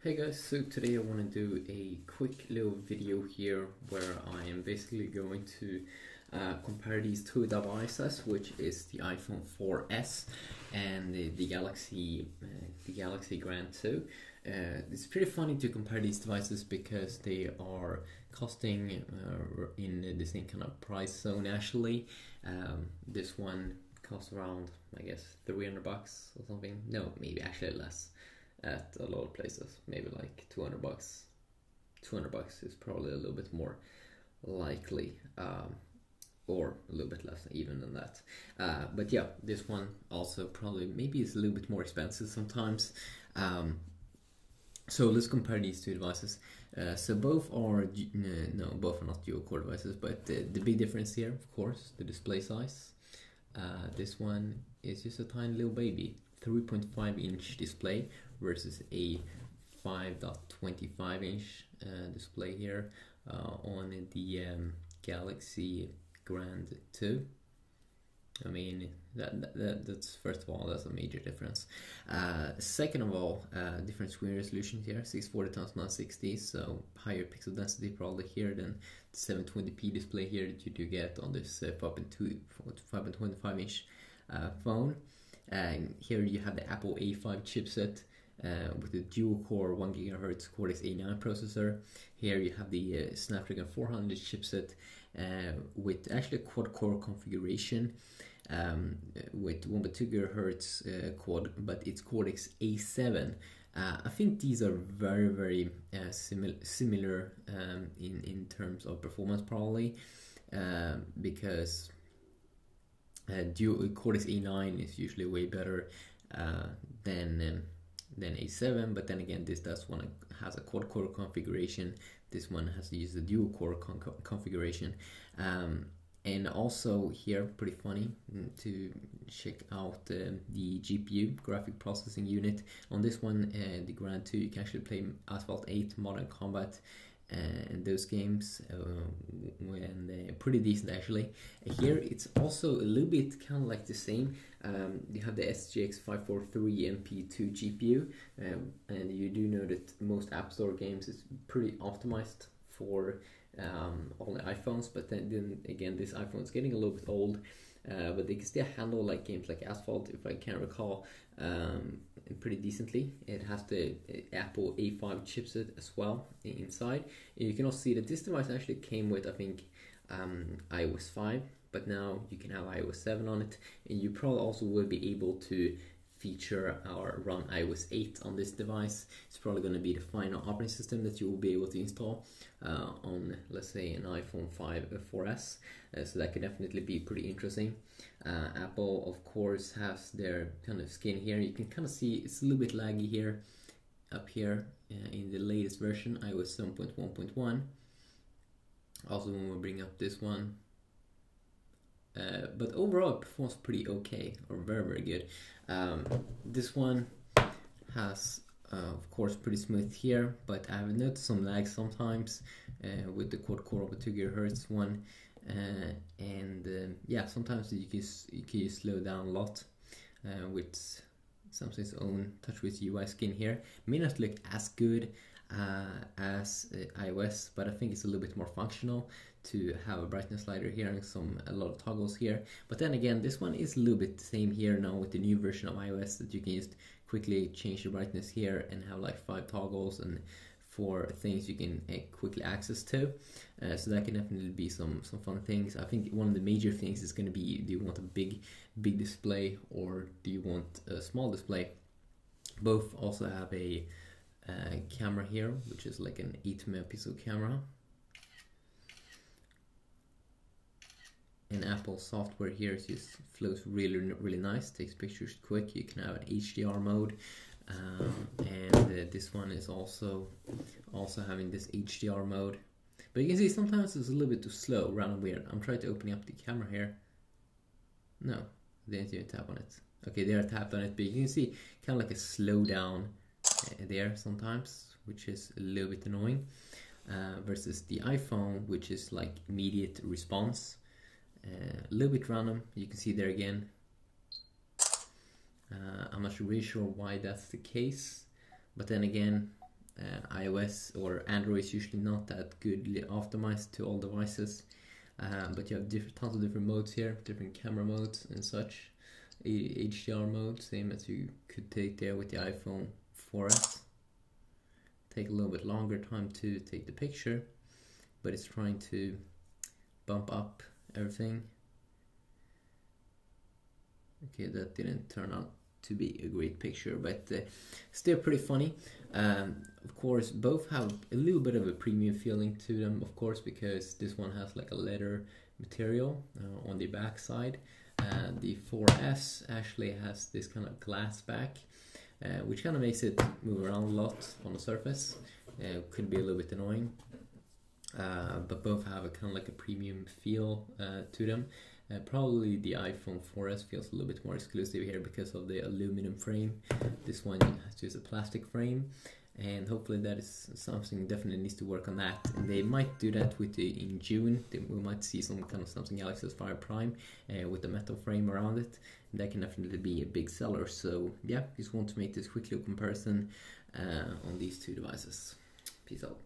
Hey guys, so today I want to do a quick little video here where I am basically going to compare these two devices, which is the iPhone 4S and the Galaxy Grand 2. It's pretty funny to compare these devices because they are costing in the same kind of price zone actually. This one costs around, I guess, $300 or something. No, maybe actually less. At a lot of places, maybe like $200. $200 is probably a little bit more likely, or a little bit less even than that. But yeah, this one also probably maybe is a little bit more expensive sometimes. So let's compare these two devices. So both are both are not dual-core devices, but the big difference here, of course, the display size. This one is just a tiny little baby, 3.5-inch display versus a 5.25 inch display here on the Galaxy Grand 2. I mean, that's first of all, that's a major difference. Second of all, different screen resolution here, 640x960, so higher pixel density probably here than the 720p display here that you do get on this 5.25 inch phone. And here you have the Apple A5 chipset with the dual-core 1 GHz Cortex-A9 processor. Here you have the Snapdragon 400 chipset with actually a quad-core configuration with 1.2 GHz quad, but it's Cortex-A7. I think these are very similar in terms of performance probably, because Cortex-A9 is usually way better than A7, but then again, this one has a quad-core configuration. This one has to use the dual-core configuration. And also here, pretty funny to check out the GPU, graphic processing unit. On this one, the Grand 2, you can actually play Asphalt 8, Modern Combat, and those games when they're pretty decent actually. Here it's also a little bit kind of like the same. You have the SGX 543 MP2 GPU, and you do know that most App Store games is pretty optimized for all the iPhones, but then again, this iPhone is getting a little bit old, but they can still handle like games like Asphalt, if I can recall, pretty decently. It has the Apple A5 chipset as well inside. And you can also see that this device actually came with, I think, iOS 5, but now you can have iOS 7 on it, and you probably also will be able to feature or run iOS 8 on this device. It's probably going to be the final operating system that you will be able to install on, let's say, an iPhone 4S. So that could definitely be pretty interesting. Apple, of course, has their kind of skin here. You can kind of see it's a little bit laggy here, up here in the latest version, iOS 7.1.1. Also, when we bring up this one. But overall it performs pretty okay, or very good. This one has of course pretty smooth here, but I've noticed some lag sometimes with the quad-core over 2 GHz one, and yeah, sometimes you can slow down a lot with Samsung's own TouchWiz UI skin here. May not look as good as iOS, but I think it's a little bit more functional to have a brightness slider here and a lot of toggles here. But then again, this one is a little bit the same here now with the new version of iOS, that you can just quickly change the brightness here and have like 5 toggles and 4 things you can quickly access to. So that can definitely be some fun things. I think one of the major things is going to be, do you want a big display or do you want a small display? Both also have a camera here, which is like an 8 megapixel camera. And Apple software here just flows really nice, takes pictures quick. You can have an HDR mode, and this one is also having this HDR mode. But you can see sometimes it's a little bit too slow, random weird. I'm trying to open up the camera here. No, they didn't even tap on it. Okay, they are tapped on it, but you can see kind of like a slowdown there sometimes, which is a little bit annoying, versus the iPhone, which is like immediate response. A little bit random, you can see there again. I'm not really sure why that's the case, but then again, iOS or Android is usually not that goodly optimized to all devices. But you have tons of different modes here, different camera modes and such. HDR mode, same as you could take there with the iPhone 4S. Take a little bit longer time to take the picture, but it's trying to bump up everything. Okay, that didn't turn out to be a great picture, but still pretty funny. Of course, both have a little bit of a premium feeling to them, of course, because this one has like a leather material on the back side. The 4S actually has this kind of glass back, which kind of makes it move around a lot on the surface. Could be a little bit annoying, but both have a kind of like a premium feel to them. Probably the iPhone 4S feels a little bit more exclusive here because of the aluminum frame. This one has just a plastic frame, and hopefully that is something definitely needs to work on that. And they might do that with in June. We might see some kind of Samsung Galaxy S5 Prime with the metal frame around it. And that can definitely be a big seller. So yeah, just want to make this quick little comparison on these two devices. Peace out.